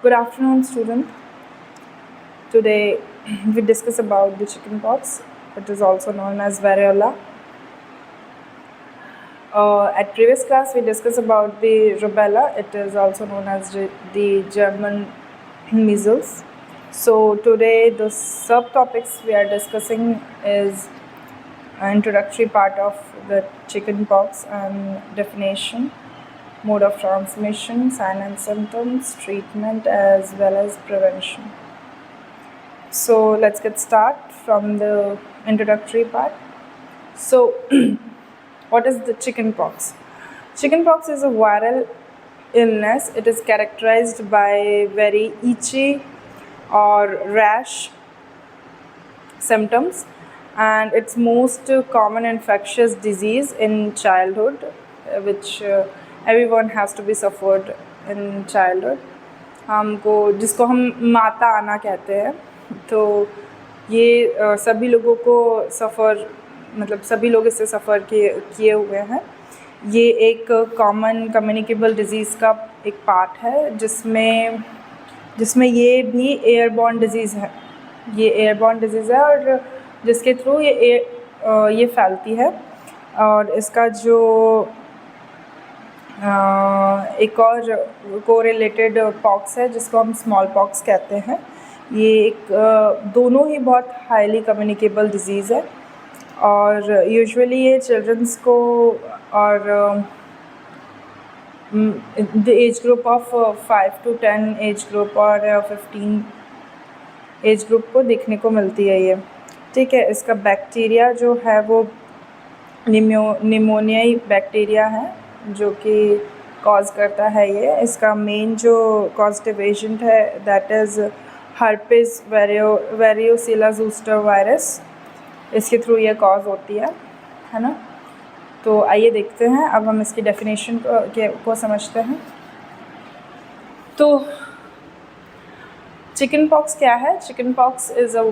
Good afternoon, student. Today we discuss about the chickenpox. It is also known as variola. At previous class we discussed about the rubella. It is also known as the German measles. So today the subtopics we are discussing is an introductory part of the chickenpox and definition, mode of transmission, sign and symptoms, treatment as well as prevention. So let's get started from the introductory part. So what is the chickenpox? Chickenpox is a viral illness. It is characterized by very itchy or rash symptoms, and it's most common infectious disease in childhood, which everyone has to be suffered in childhood. जिसको हम माता आना कहते हैं, तो ये सभी लोगों को मतलब सभी लोग इससे सफ़र किए हुए हैं. ये एक कॉमन कम्युनिकेबल डिज़ीज़ का एक पार्ट है जिसमें ये भी एयरबॉर्न डिज़ीज़ है. ये एयरबॉर्न डिज़ीज़ है और जिसके थ्रू ये फैलती है. और इसका जो एक और कोरिलेटेड पॉक्स है जिसको हम स्मॉल पॉक्स कहते हैं. ये एक दोनों ही बहुत हाईली कम्युनिकेबल डिज़ीज़ है और यूजुअली ये चिल्ड्रंस को और the age group of 5 to 10 age group और 15 एज ग्रुप को देखने को मिलती है ये. ठीक है. इसका बैक्टीरिया जो है वो निमोनियाई बैक्टीरिया है जो कि कॉज करता है ये. इसका मेन जो कॉजेटिव एजेंट है दैट इज़ हर्पिस वेरियोसिला ज़ूस्टर वायरस. इसके थ्रू ये कॉज होती है ना. तो आइए देखते हैं. अब हम इसकी डेफिनेशन को समझते हैं. तो chickenpox क्या है? Chickenpox is a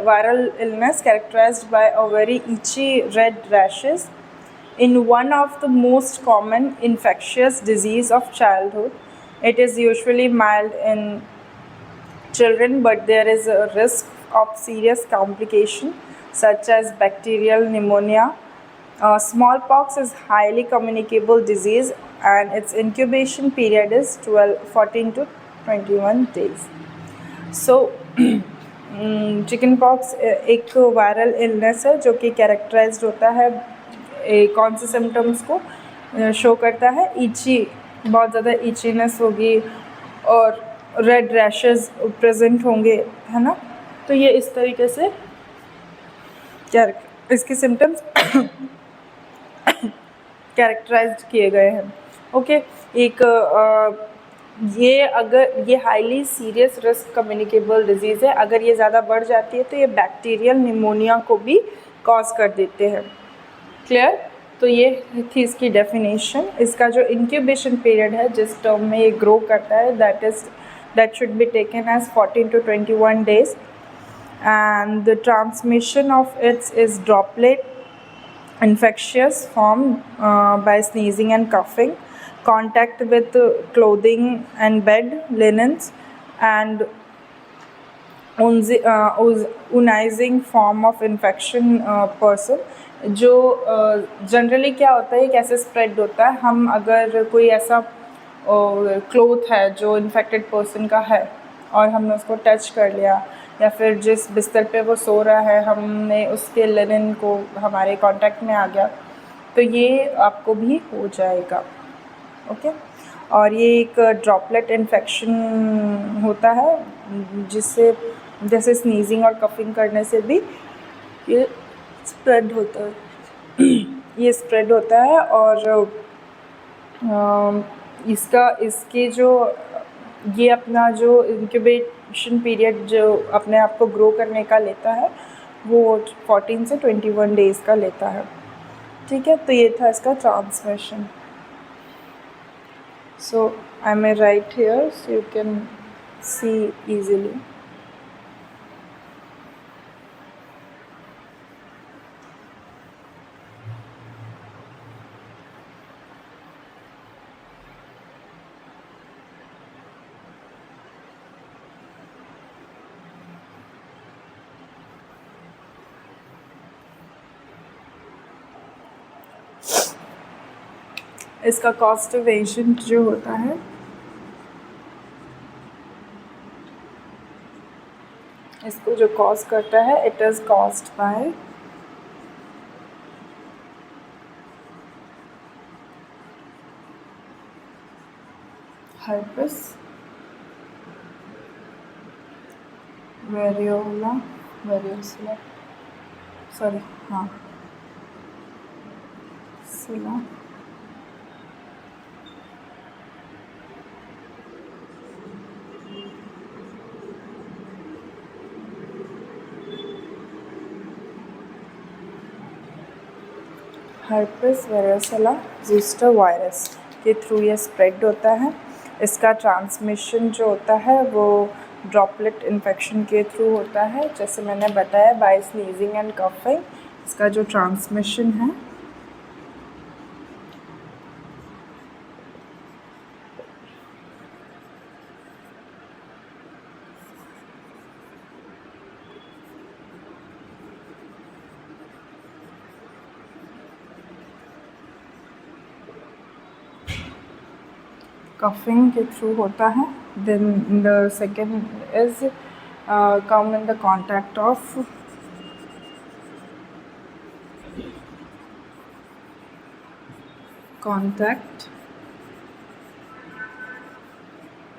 viral illness characterized by a very itchy red rashes in one of the most common infectious disease of childhood. It is usually mild in children, but there is a risk of serious complication such as bacterial pneumonia. Smallpox is highly communicable disease and its incubation period is 14 to 21 days. So chickenpox एक viral illness है जो कि characterised होता है कौन से symptoms को show करता है. ईची, बहुत ज़्यादा ईचीनेस होगी और रेड रैशेस प्रेजेंट होंगे, है ना. तो ये इस तरीके से इसके सिम्टम्स कैरेक्टराइज्ड किए गए हैं. ओके. ये highly serious risk communicable disease है. अगर ये ज़्यादा बढ़ जाती है तो ये बैक्टीरियल निमोनिया को भी कॉज कर देते हैं. क्लियर. तो ये थी इसकी डेफिनेशन. इसका जो इंक्यूबेशन पीरियड है जिस टर्म में ये ग्रो करता है that should be taken as 14 to 21 days, and the transmission of it is droplet infectious form by sneezing and coughing, contact with clothing and bed linens, and oozing form of infection person. जो generally क्या होता है, कैसे spread होता है, हम अगर कोई ऐसा क्लोथ है जो इन्फेक्टेड पर्सन का है और हमने उसको टच कर लिया या फिर जिस बिस्तर पे वो सो रहा है हमने उसके लिनन को हमारे कांटेक्ट में आ गया तो ये आपको भी हो जाएगा. ओके. और ये एक ड्रॉपलेट इन्फेक्शन होता है जिससे जैसे स्नीजिंग और कफिंग करने से भी ये स्प्रेड होता है. ये स्प्रेड होता है और इसके जो ये अपना जो इंक्यूबेशन पीरियड जो अपने आप को ग्रो करने का लेता है वो 14 से 21 डेज़ का लेता है. ठीक है. तो ये था इसका transmission. So I may right here so you can see easily. इसका कॉस्ट ऑफ एजेंट जो होता है इसको जो कॉस्ट करता है it is cost by herpes variola sorry हाँ सिला herpes variola zoster वायरस के थ्रू ये स्प्रेड होता है। इसका ट्रांसमिशन जो होता है वो ड्रॉपलेट इन्फेक्शन के थ्रू होता है, जैसे मैंने बताया बाय स्नीजिंग एंड कफिंग इसका जो ट्रांसमिशन है। कफिंग के थ्रू होता है। Then the second is come in the contact of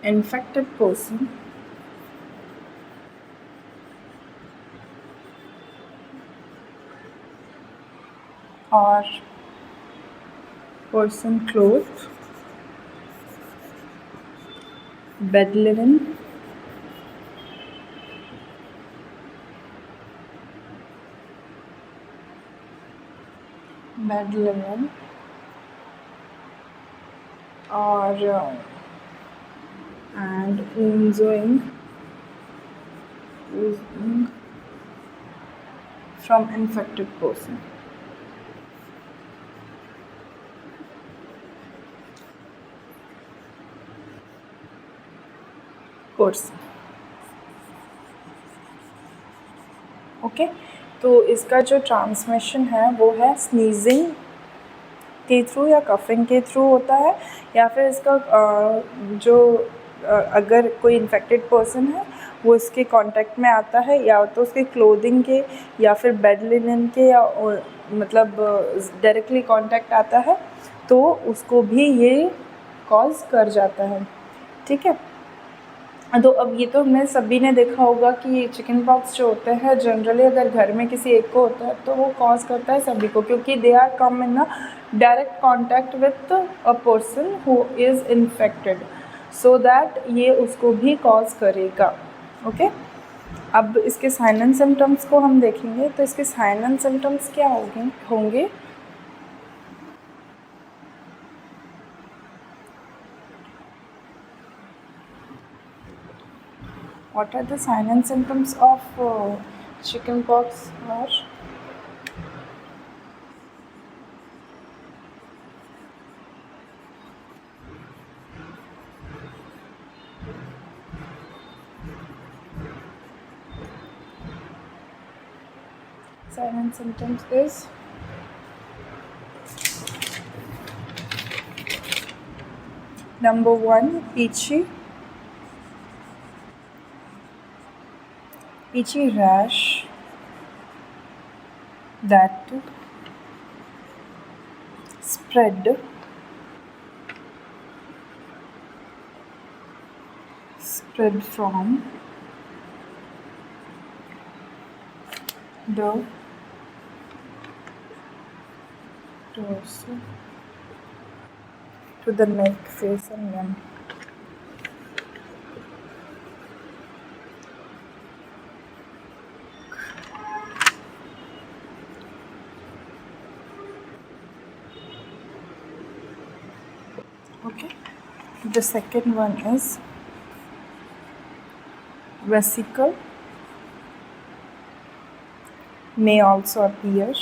infected person or person clothed, bed linen, or and oozing from infected person. Okay, तो इसका जो ट्रांसमिशन है वो है स्नीजिंग के थ्रू या कफिंग के थ्रू होता है, या फिर इसका जो अगर कोई इन्फेक्टेड पर्सन है वो इसके कांटेक्ट में आता है, या तो उसके क्लोथिंग के या फिर बेड लिनन के, या मतलब डायरेक्टली कांटेक्ट आता है तो उसको भी ये कॉज कर जाता है। ठीक है, तो अब ये तो हमने सभी ने देखा होगा कि चिकन पॉक्स जो होते हैं जनरली अगर घर में किसी एक को होता है तो वो कॉज करता है सभी को, क्योंकि they are come in a direct contact with a person who is infected, so that ये उसको भी कॉज करेगा। ओके, अब इसके साइन एंड सिम्टम्स को हम देखेंगे। तो इसके साइन एंड सिम्टम्स क्या होंगे? What are the signs and symptoms of chickenpox are? Signs and symptoms is number 1, itchy rash that spread from the torso to the neck, face and neck. Okay, the second one is vesicle may also appear.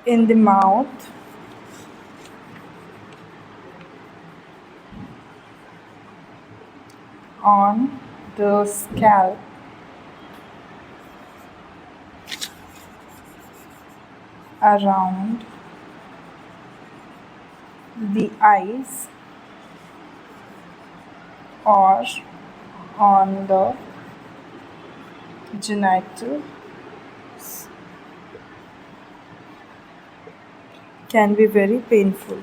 In the mouth, on the scalp, around the eyes or on the genitals can be very painful.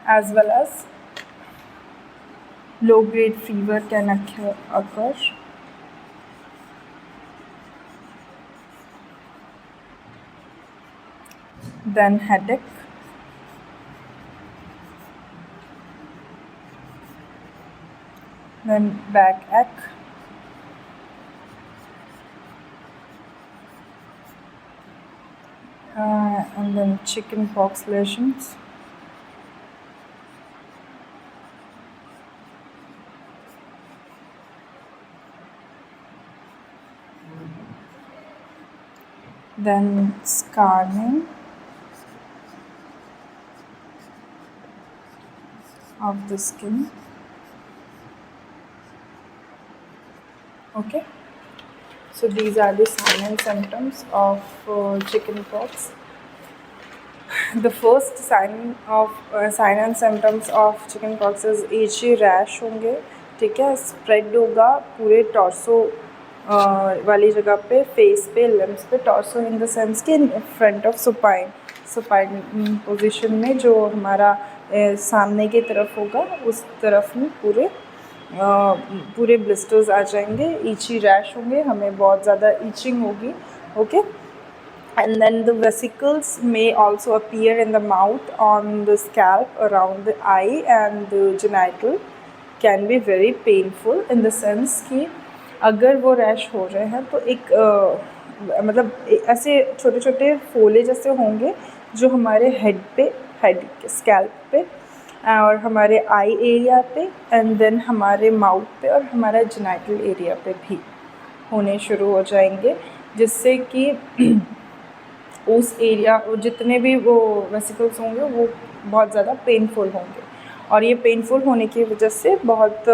As well as low-grade fever can occur. Then headache, then backache, and then chicken pox lesions. Then scarring of the skin. Okay, so these are the signs and symptoms of chickenpox. The first sign and symptoms of chickenpox is itchy rash होंगे, ठीक है, spread होगा पूरे torso वाली जगह पे, face पे, limbs पे, टॉर्सो इन द सेंस कि in front of supine position में जो हमारा सामने की तरफ होगा उस तरफ में पूरे ब्लिस्टर्स आ जाएंगे, ईची रैश होंगे, हमें बहुत ज़्यादा ईचिंग होगी. Okay, and then the vesicles may also appear in the mouth, on the scalp, around the eye, and the genital can be very painful in the sense कि अगर वो रैश हो रहे हैं तो एक मतलब ऐसे छोटे छोटे फोले जैसे होंगे जो हमारे हेड स्कैल्प पे और हमारे आई एरिया पे एंड देन हमारे माउथ पे और हमारा जेनाइटल एरिया पे भी होने शुरू हो जाएंगे, जिससे कि उस एरिया जितने भी वो वेसिकल्स होंगे वो बहुत ज़्यादा पेनफुल होंगे और ये पेनफुल होने की वजह से बहुत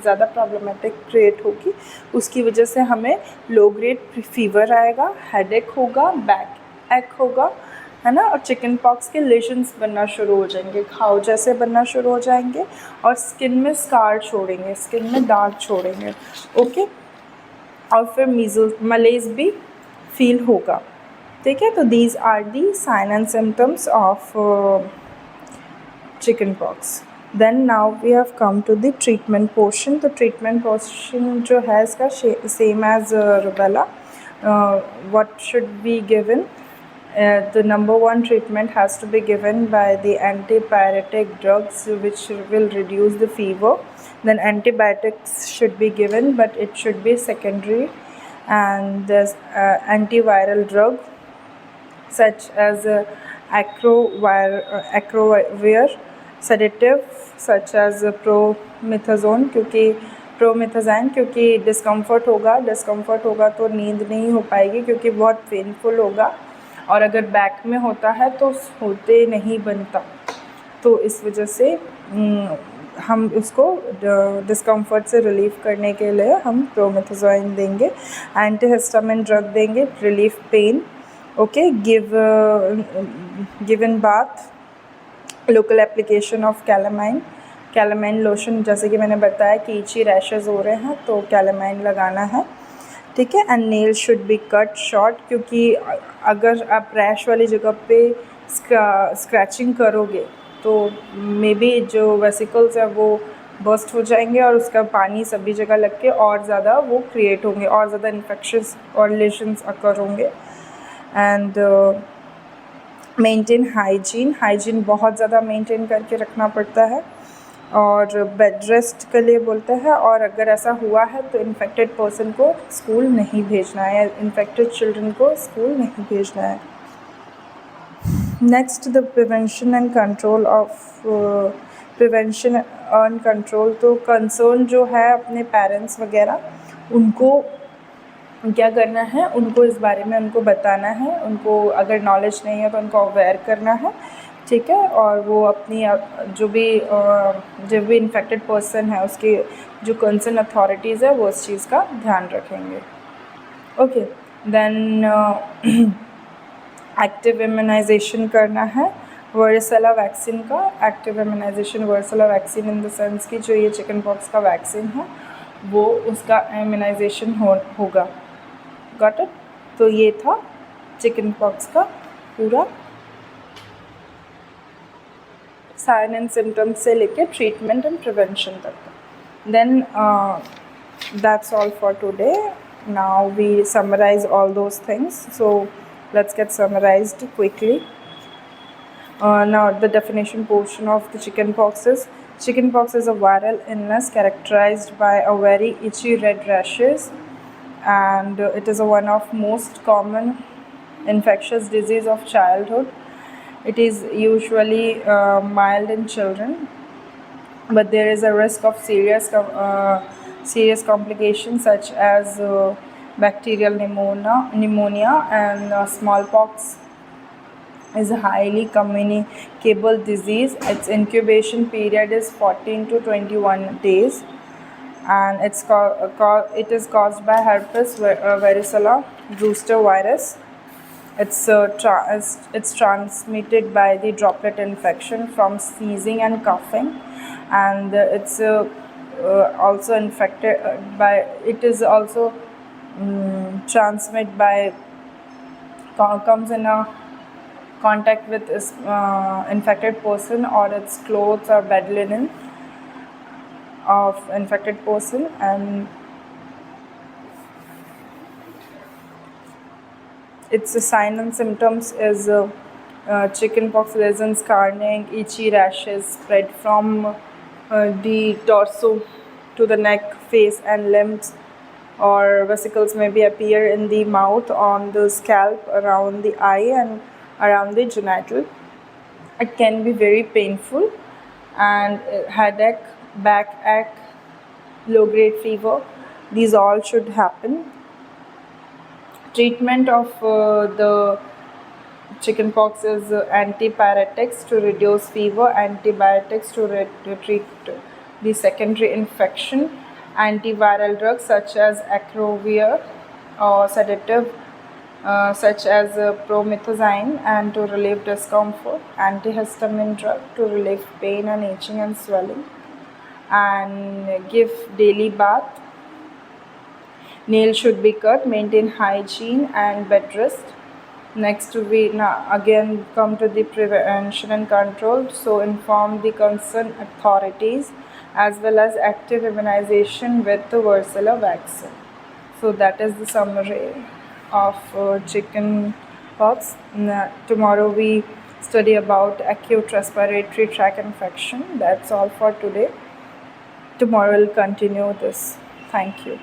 ज़्यादा प्रॉब्लमेटिक क्रिएट होगी. उसकी वजह से हमें लो ग्रेड फीवर आएगा, हेडेक होगा, बैक एक होगा, है ना, और चिकन पॉक्स के लेशंस बनना शुरू हो जाएंगे, घाव जैसे बनना शुरू हो जाएंगे और स्किन में स्कार छोड़ेंगे, स्किन में दाग छोड़ेंगे. ओके, और फिर मीज़ल्स मलेज भी फील होगा, ठीक है. तो these are the sign and symptoms of chicken pox. Then now we have come to the treatment portion. तो ट्रीटमेंट पोर्शन जो है इसका same as rubella. What should be given? The number one treatment has to be given by the antipyretic drugs which will reduce the fever. Then antibiotics should be given, but it should be secondary, and there's antiviral drug such as acrovir, sedative such as promethazine क्योंकि discomfort होगा तो नींद नहीं हो पाएगी क्योंकि बहुत painful होगा, और अगर बैक में होता है तो होते नहीं बनता, तो इस वजह से हम उसको डिस्कम्फर्ट से रिलीफ करने के लिए हम प्रोमेथाज़ोइन देंगे. एंटीहिस्टामिन ड्रग देंगे, relief pen. Okay, given bath, local application of calamine lotion, जैसे कि मैंने बताया कि ईची रैशेस हो रहे हैं तो कैलामाइन लगाना है, ठीक है. And nail should be cut short, क्योंकि अगर आप रैश वाली जगह पे स्क्रैचिंग करोगे तो मे बी जो वेसिकल्स है वो बस्ट हो जाएंगे और उसका पानी सभी जगह लग के और ज़्यादा वो क्रिएट होंगे, और ज़्यादा इन्फेक्शंस और लेशंस अकर होंगे. एंड मेंटेन हाइजीन बहुत ज़्यादा मेंटेन करके रखना पड़ता है, और बेड रेस्ट के लिए बोलते हैं. और अगर ऐसा हुआ है तो इन्फेक्टेड पर्सन को स्कूल नहीं भेजना है, इन्फेक्टेड चिल्ड्रन को स्कूल नहीं भेजना है. Next, the prevention and control. तो कंसर्न जो है अपने पेरेंट्स वगैरह, उनको क्या करना है, उनको इस बारे में उनको बताना है, उनको अगर नॉलेज नहीं है तो उनको अवेयर करना है, ठीक है, और वो अपनी जो भी इन्फेक्टेड पर्सन है उसके जो कंसर्न अथॉरिटीज़ है वो इस चीज़ का ध्यान रखेंगे. ओके, देन एक्टिव इम्यूनाइजेशन करना है वर्सेला वैक्सीन का. Active immunisation varicella vaccine in the sense कि जो ये चिकन पॉक्स का वैक्सीन है वो उसका इम्यूनाइजेशन होगा. Got it. तो ये था चिकन पॉक्स का पूरा साइन एंड सिम्टम्स से लेके ट्रीटमेंट एंड प्रिवेंशन तक. Then that's all for today. Now we summarize all those things, so let's get summarized quickly. Now the definition portion of the chickenpox is a viral illness characterized by a very itchy red rashes, and it is one of most common infectious disease of childhood. It is usually mild in children, but there is a risk of serious complications such as bacterial pneumonia and smallpox is a highly communicable disease. Its incubation period is 14 to 21 days, and it is caused by herpes varicella zoster virus. It's transmitted by the droplet infection from sneezing and coughing, and it's also infected by. It is also transmitted by comes in a contact with this infected person or its clothes or bed linen of infected person. And its sign and symptoms is chickenpox lesions, scarring, itchy rashes spread from the torso to the neck, face and limbs, or vesicles may be appear in the mouth, on the scalp, around the eye and around the genital. It can be very painful, and headache, backache, low-grade fever, these all should happen. Treatment of the chickenpox is antipyretics to reduce fever, antibiotics to treat the secondary infection, antiviral drugs such as acrovir, or sedative such as promethazine and to relieve discomfort, antihistamine drug to relieve pain and itching and swelling, and give daily bath. Nails should be cut, maintain hygiene and bed rest. Next, we now again come to the prevention and control. So inform the concerned authorities as well as active immunization with the varicella vaccine. So that is the summary of chicken pox. Tomorrow we study about acute respiratory tract infection. That's all for today. Tomorrow we'll continue this. Thank you.